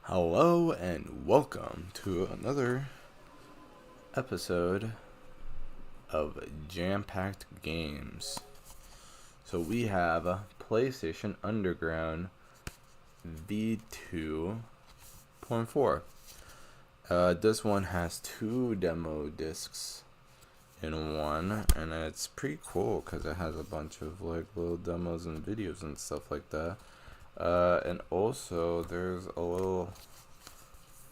Hello and welcome to another episode of Jam-Packed Games. So we have PlayStation Underground v2.4. This one has two demo discs in one, and it's pretty cool because it has a bunch of like little demos and videos and stuff like that. And also there's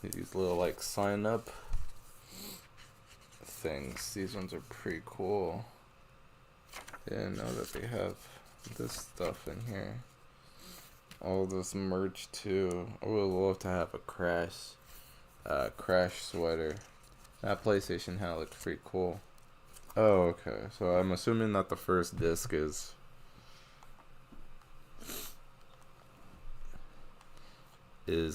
these little like sign up things. These ones are pretty cool. Didn't know that they have this stuff in here. All this merch too. I would love to have a Crash sweater. That PlayStation hat looks pretty cool. Oh, okay. So I'm assuming that the first disc is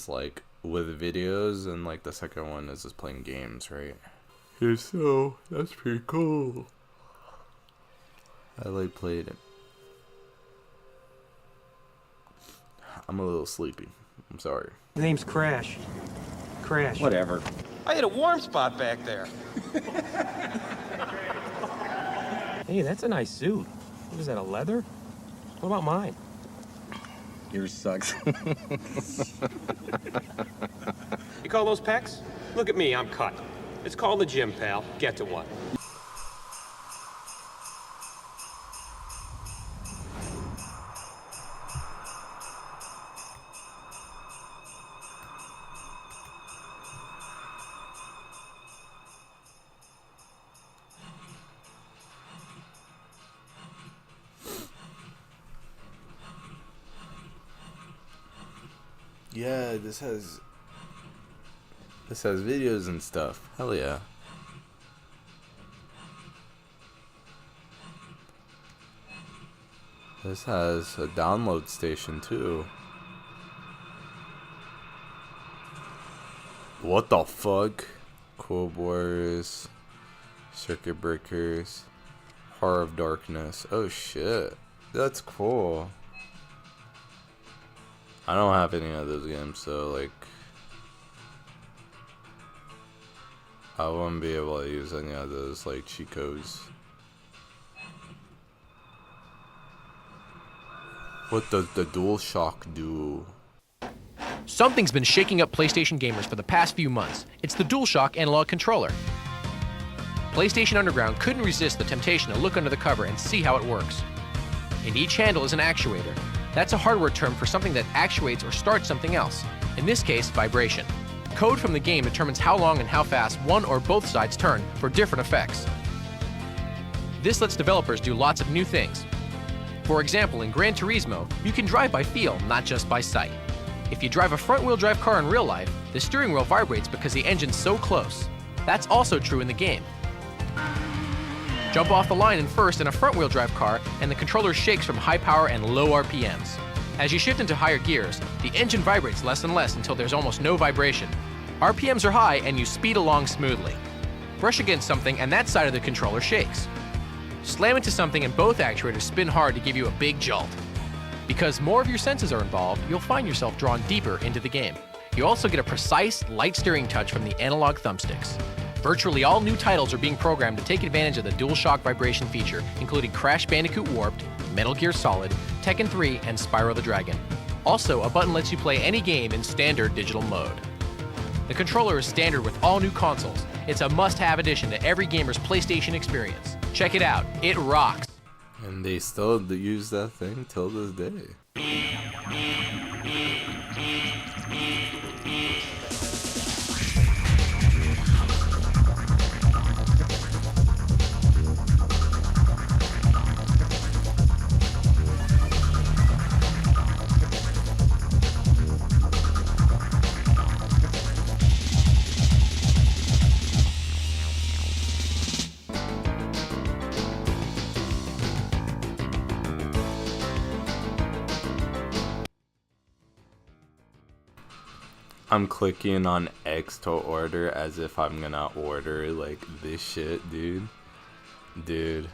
like with videos, and like the second one is just playing games, right? Yeah, so that's pretty cool. I like played it. I'm a little sleepy. I'm sorry. His name's Crash. Crash. Whatever. I hit a warm spot back there. Hey, that's a nice suit. What is that, a leather? What about mine? Yours sucks. You call those pecs? Look at me, I'm cut. It's called the gym, pal. Get to one. Yeah, this has videos and stuff. Hell yeah. This has a download station too. What the fuck? Cool Warriors, Circuit Breakers, Heart of Darkness. Oh shit. That's cool. I don't have any of those games, so like I wouldn't be able to use any of those like cheat codes. What does the DualShock do? Something's been shaking up PlayStation gamers for the past few months. It's the DualShock analog controller. PlayStation Underground couldn't resist the temptation to look under the cover and see how it works. And each handle is an actuator. That's a hardware term for something that actuates or starts something else. In this case, vibration. Code from the game determines how long and how fast one or both sides turn for different effects. This lets developers do lots of new things. For example, in Gran Turismo, you can drive by feel, not just by sight. If you drive a front-wheel drive car in real life, the steering wheel vibrates because the engine's so close. That's also true in the game. Jump off the line in first in a front-wheel drive car, and the controller shakes from high power and low RPMs. As you shift into higher gears, the engine vibrates less and less until there's almost no vibration. RPMs are high and you speed along smoothly. Brush against something and that side of the controller shakes. Slam into something and both actuators spin hard to give you a big jolt. Because more of your senses are involved, you'll find yourself drawn deeper into the game. You also get a precise, light steering touch from the analog thumbsticks. Virtually all new titles are being programmed to take advantage of the DualShock vibration feature, including Crash Bandicoot Warped, Metal Gear Solid, Tekken 3, and Spyro the Dragon. Also, a button lets you play any game in standard digital mode. The controller is standard with all new consoles. It's a must-have addition to every gamer's PlayStation experience. Check it out, it rocks! And they still use that thing till this day. I'm clicking on X to order as if I'm gonna order like this shit, dude. Dude.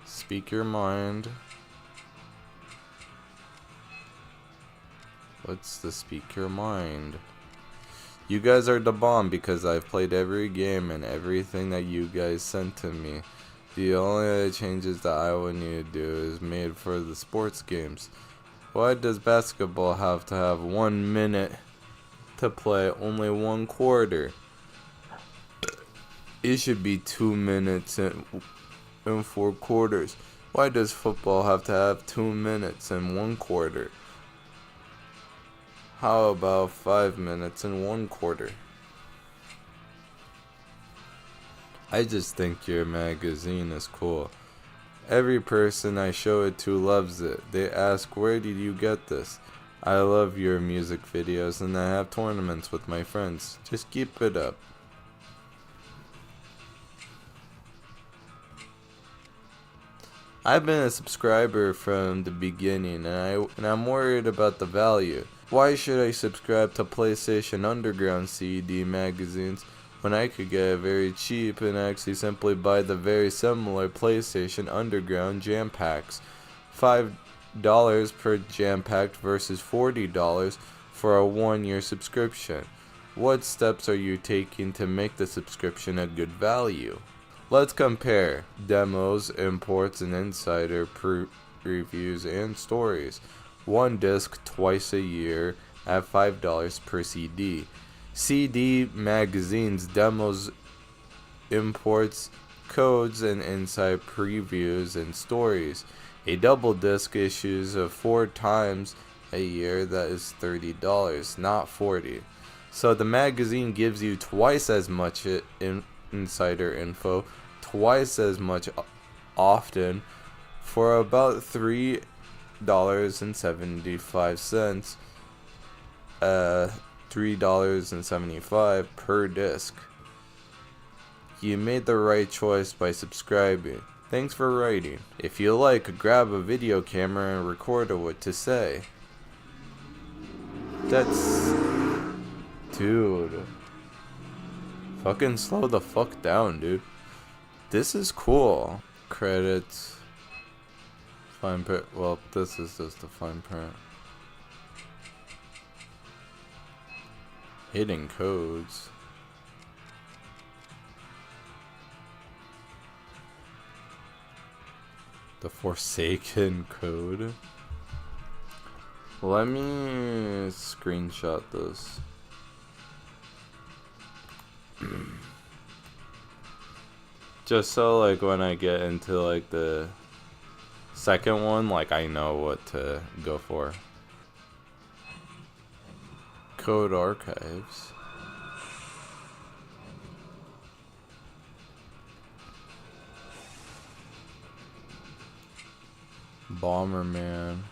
Speak your mind. What's the speak your mind? You guys are the bomb because I've played every game and everything that you guys sent to me. The only other changes that I would need to do is made for the sports games. Why does basketball have to have 1 minute to play, only 1/4? It should be 2 minutes and 4 quarters. Why does football have to have 2 minutes and 1/4? How about 5 minutes and 1/4? I just think your magazine is cool. Every person I show it to loves it. They ask, where did you get this? I love your music videos and I have tournaments with my friends. Just keep it up. I've been a subscriber from the beginning and I'm worried about the value. Why should I subscribe to PlayStation Underground CD magazines when I could get it very cheap and actually simply buy the very similar PlayStation Underground jam packs? $5 per jam pack versus $40 for a 1-year subscription. What steps are you taking to make the subscription a good value? Let's compare demos, imports, and insider reviews and stories. 1 disc twice a year at $5 per CD. CD magazines, demos, imports, codes, and inside previews and stories. A double disc issues of 4 times a year, that is $30, not $40. So the magazine gives you twice as much insider info, twice as much often, for about $3.75, $3.75 per disc. You made the right choice by subscribing. Thanks for writing. If you like, grab a video camera and record what to say. That's... Dude. Fucking slow the fuck down, dude. This is cool. Credits. Fine print. Well, this is just the fine print. Hidden codes. The Forsaken code. Let me screenshot this. Just so like when I get into like the second one, like I know what to go for. Code archives. Bomberman.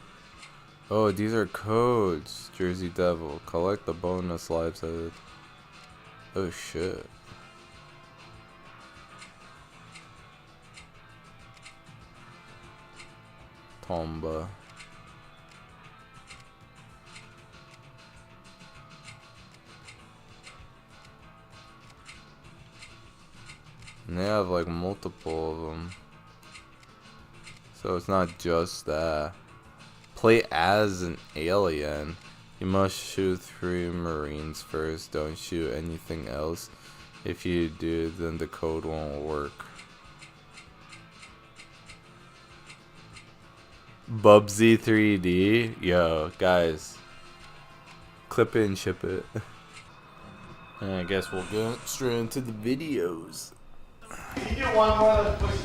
Oh, these are codes. Jersey Devil. Collect the bonus lives added. Oh shit. Tomba. And they have like multiple of them. So it's not just that. Play as an alien. You must shoot 3 Marines first. Don't shoot anything else. If you do, then the code won't work. Bubsy 3D. Yo, guys. Clip it and ship it. And I guess we'll go straight into the videos.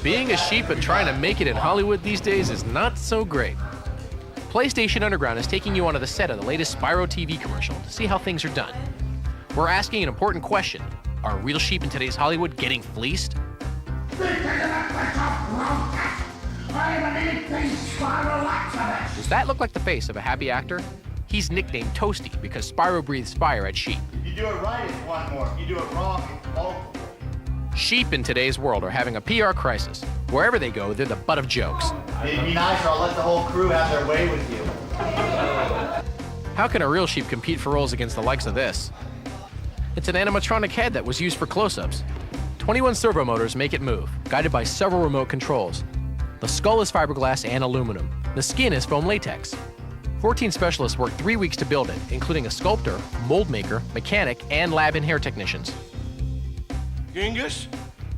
Being a sheep and trying to make it in Hollywood these days is not so great. PlayStation Underground is taking you onto the set of the latest Spyro TV commercial to see how things are done. We're asking an important question. Are real sheep in today's Hollywood getting fleeced? Does that look like the face of a happy actor? He's nicknamed Toasty because Spyro breathes fire at sheep. If you do it right, it's one more. If you do it wrong, it's multiple. Sheep in today's world are having a PR crisis. Wherever they go, they're the butt of jokes. It'd be nice, or I'll let the whole crew have their way with you. How can a real sheep compete for roles against the likes of this? It's an animatronic head that was used for close-ups. 21 servo motors make it move, guided by several remote controls. The skull is fiberglass and aluminum. The skin is foam latex. 14 specialists worked 3 weeks to build it, including a sculptor, mold maker, mechanic, and lab and hair technicians. Genghis,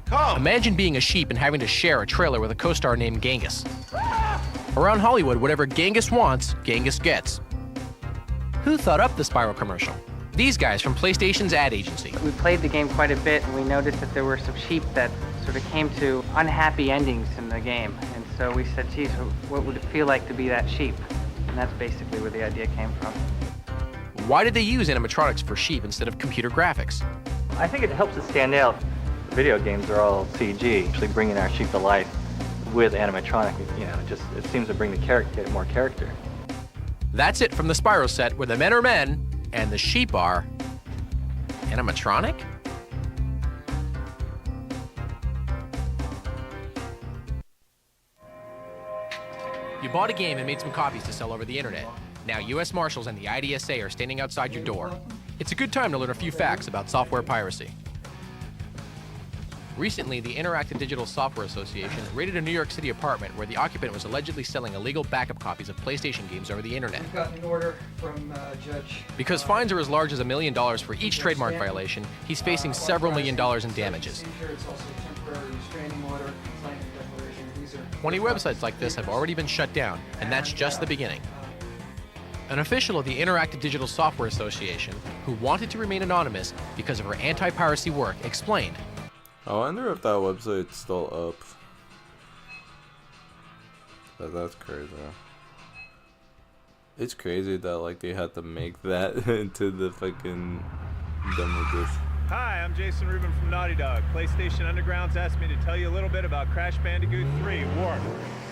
come! Imagine being a sheep and having to share a trailer with a co-star named Genghis. Around Hollywood, whatever Genghis wants, Genghis gets. Who thought up the Spyro commercial? These guys from PlayStation's ad agency. We played the game quite a bit, and we noticed that there were some sheep that sort of came to unhappy endings in the game. And so we said, geez, what would it feel like to be that sheep? And that's basically where the idea came from. Why did they use animatronics for sheep instead of computer graphics? I think it helps it stand out. The video games are all CG, actually bringing our sheep to life with animatronic, it seems to bring the character, more character. That's it from the Spyro set, where the men are men and the sheep are animatronic? You bought a game and made some copies to sell over the internet. Now US Marshals and the IDSA are standing outside your door. It's a good time to learn a few facts about software piracy. Recently, the Interactive Digital Software Association raided a New York City apartment where the occupant was allegedly selling illegal backup copies of PlayStation games over the internet. We've got an order from Judge. Because fines are as large as $1 million for each trademark violation, he's facing several $1 million in damages. It's also a temporary restraining order, complaint declaration. These are 20 websites like this have already been shut down, and that's just the beginning. An official of the Interactive Digital Software Association, who wanted to remain anonymous because of her anti-piracy work, explained, I wonder if that website's still up. That's crazy. It's crazy that like they had to make that into the fucking demo disc. Hi, I'm Jason Rubin from Naughty Dog. PlayStation Underground's asked me to tell you a little bit about Crash Bandicoot 3 Warp.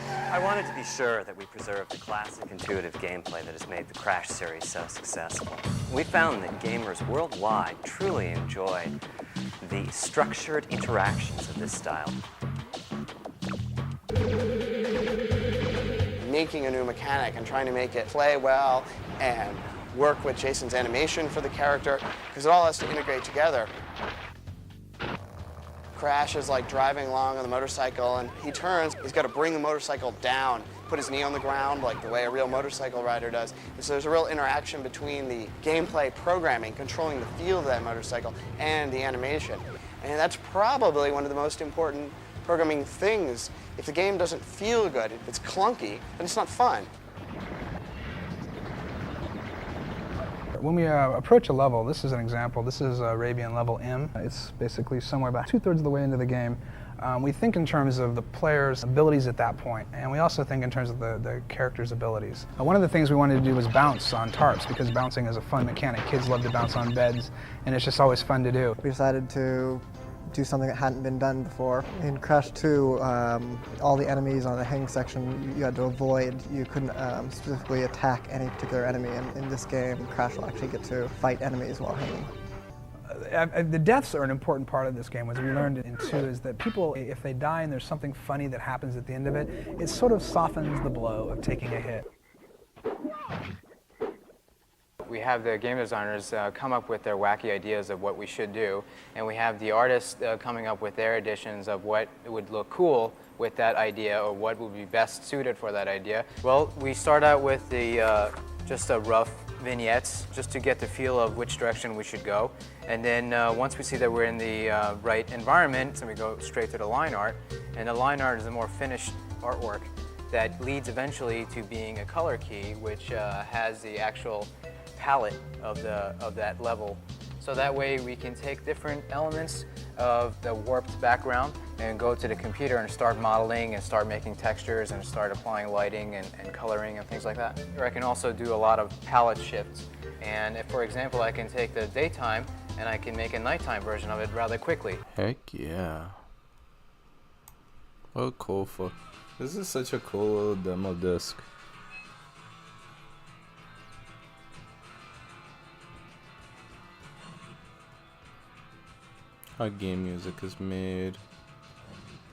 I wanted to be sure that we preserved the classic intuitive gameplay that has made the Crash series so successful. We found that gamers worldwide truly enjoy the structured interactions of this style. Making a new mechanic and trying to make it play well and work with Jason's animation for the character, because it all has to integrate together. Crash is like driving along on the motorcycle and he turns, he's got to bring the motorcycle down, put his knee on the ground like the way a real motorcycle rider does. And so there's a real interaction between the gameplay programming, controlling the feel of that motorcycle, and the animation. And that's probably one of the most important programming things. If the game doesn't feel good, if it's clunky, then it's not fun. When we approach a level, this is an example, this is Arabian level M. It's basically somewhere about 2/3 of the way into the game. We think in terms of the player's abilities at that point, and we also think in terms of the character's abilities. One of the things we wanted to do was bounce on tarps, because bouncing is a fun mechanic. Kids love to bounce on beds, and it's just always fun to do. We decided to do something that hadn't been done before. In Crash 2, all the enemies on the hang section you had to avoid. You couldn't specifically attack any particular enemy. And in this game, Crash will actually get to fight enemies while hanging. The deaths are an important part of this game. What we learned in 2 is that people, if they die and there's something funny that happens at the end of it, it sort of softens the blow of taking a hit. We have the game designers come up with their wacky ideas of what we should do, and we have the artists coming up with their additions of what would look cool with that idea, or what would be best suited for that idea. Well, we start out with the just a rough vignettes, just to get the feel of which direction we should go. And then once we see that we're in the right environment, so we go straight to the line art. And the line art is a more finished artwork that leads eventually to being a color key, which has the actual palette of that level. So that way we can take different elements of the warped background and go to the computer and start modeling and start making textures and start applying lighting and coloring and things like that. Or I can also do a lot of palette shifts. And if, for example, I can take the daytime and I can make a nighttime version of it rather quickly. Heck yeah. What cool fuck. This is such a cool little demo disc. How game music is made.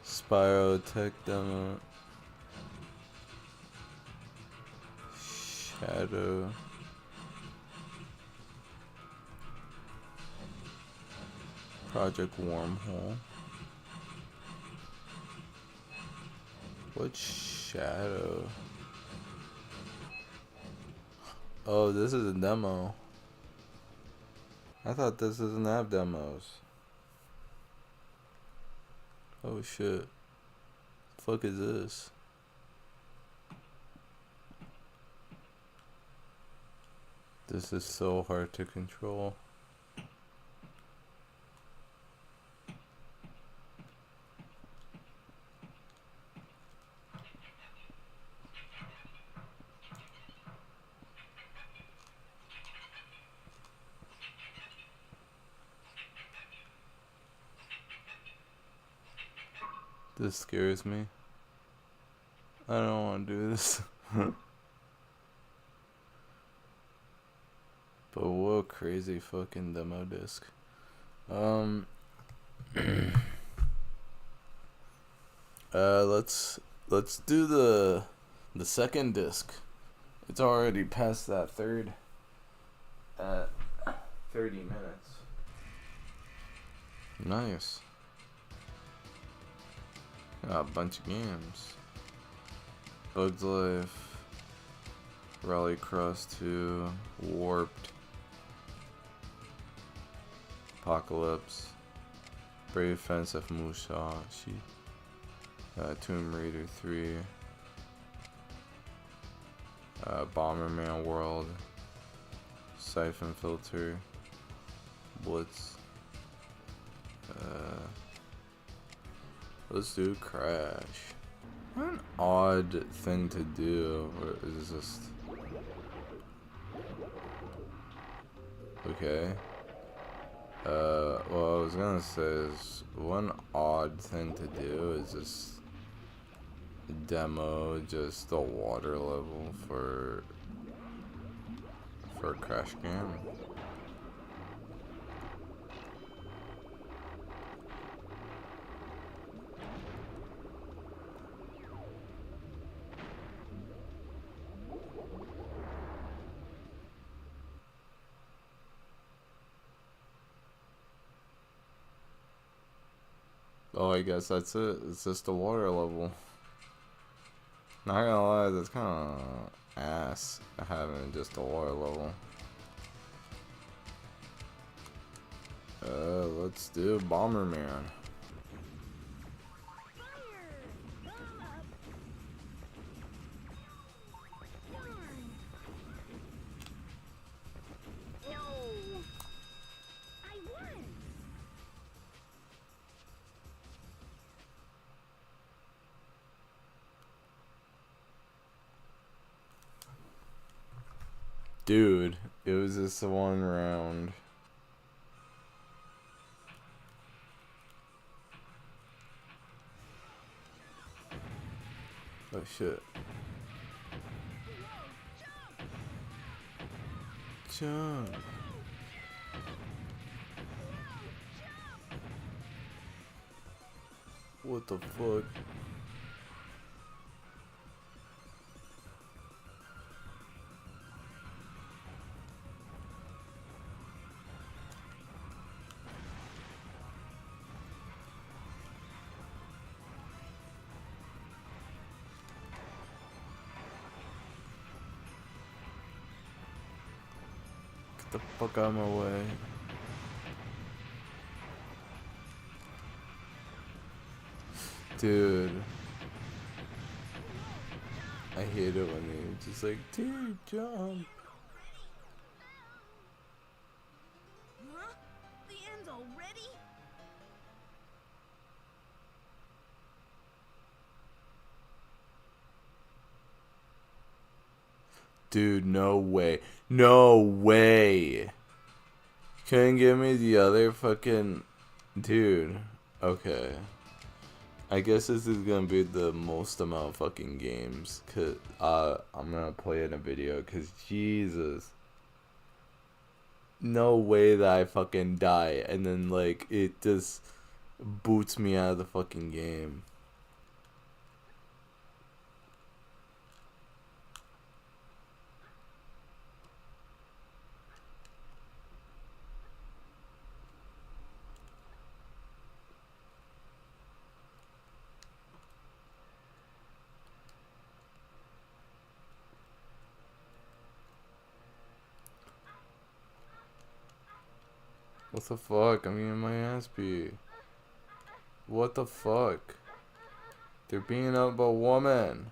Spyro tech demo. Shadow. Project Wormhole. What shadow? Oh, this is a demo. I thought this doesn't have demos. Oh shit. The fuck is this? This is so hard to control. This scares me. I don't want to do this. But what crazy fucking demo disc. Let's do the second disc. It's already past that third at 30 minutes. Nice. Got a bunch of games. Bugs Life, Rallycross 2, Warped, Apocalypse, Brave Fence of Musashi, Tomb Raider 3, Bomberman World, Siphon Filter, Blitz. Let's do Crash. What an odd thing to do. Or is this just... Okay. What I was gonna say is one odd thing to do is just demo just the water level for a Crash game. Oh, I guess that's it. It's just the water level. Not gonna lie, that's kind of ass having just the water level. Let's do Bomberman. Dude, it was just one round. Oh shit. Jump. What the fuck? Get the fuck out of my way. Dude. I hate it when they just like, dude, jump. Huh? The end's already? Dude, no way. No way. Couldn't give me the other fucking... Dude. Okay. I guess this is gonna be the most amount of fucking games. Cause, I'm gonna play in a video. Cause, Jesus. No way that I fucking die. And then, like, it just boots me out of the fucking game. What the fuck? I'm getting my ass beat. What the fuck? They're beating up a woman.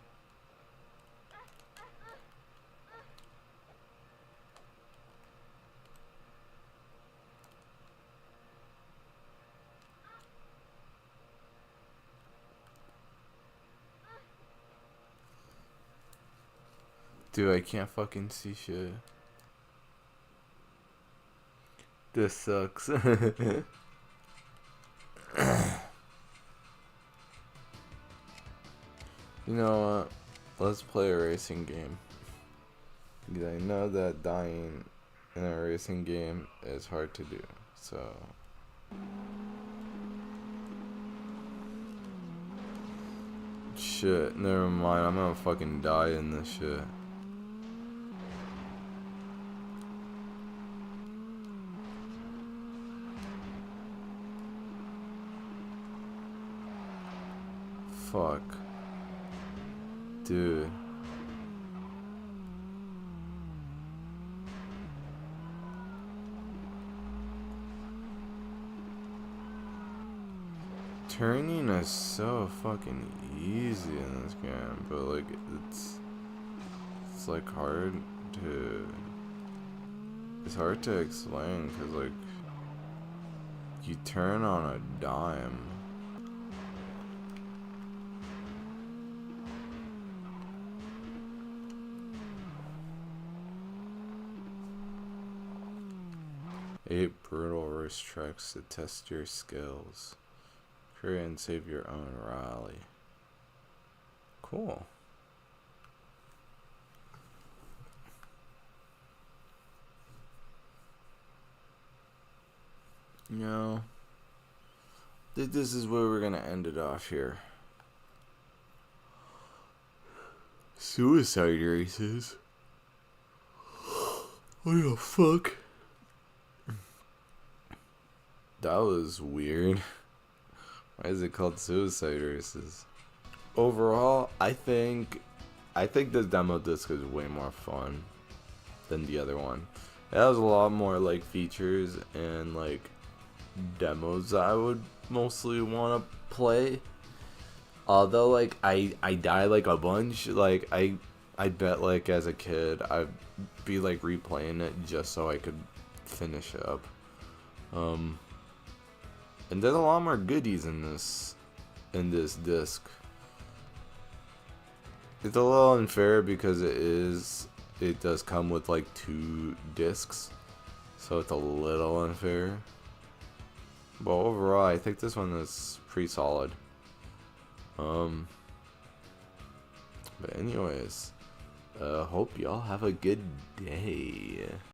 Dude, I can't fucking see shit. This sucks. You know what? Let's play a racing game. Because I know that dying in a racing game is hard to do. So... Shit, never mind. I'm gonna fucking die in this shit. Fuck. Dude. Turning is so fucking easy in this game, but like it's like hard to explain because like you turn on a dime. Eight brutal racetracks to test your skills. Create and save your own rally. Cool. You know, this is where we're gonna end it off here. Suicide races. What the fuck? That was weird. Why is it called suicide races? Overall, I think this demo disc is way more fun than the other one. It has a lot more like features and like demos that I would mostly want to play. Although like I die like a bunch. Like I bet like as a kid I'd be like replaying it just so I could finish it up. And there's a lot more goodies in this disc. It's a little unfair because it does come with like 2 discs, so it's a little unfair. But overall, I think this one is pretty solid. But anyways, hope y'all have a good day.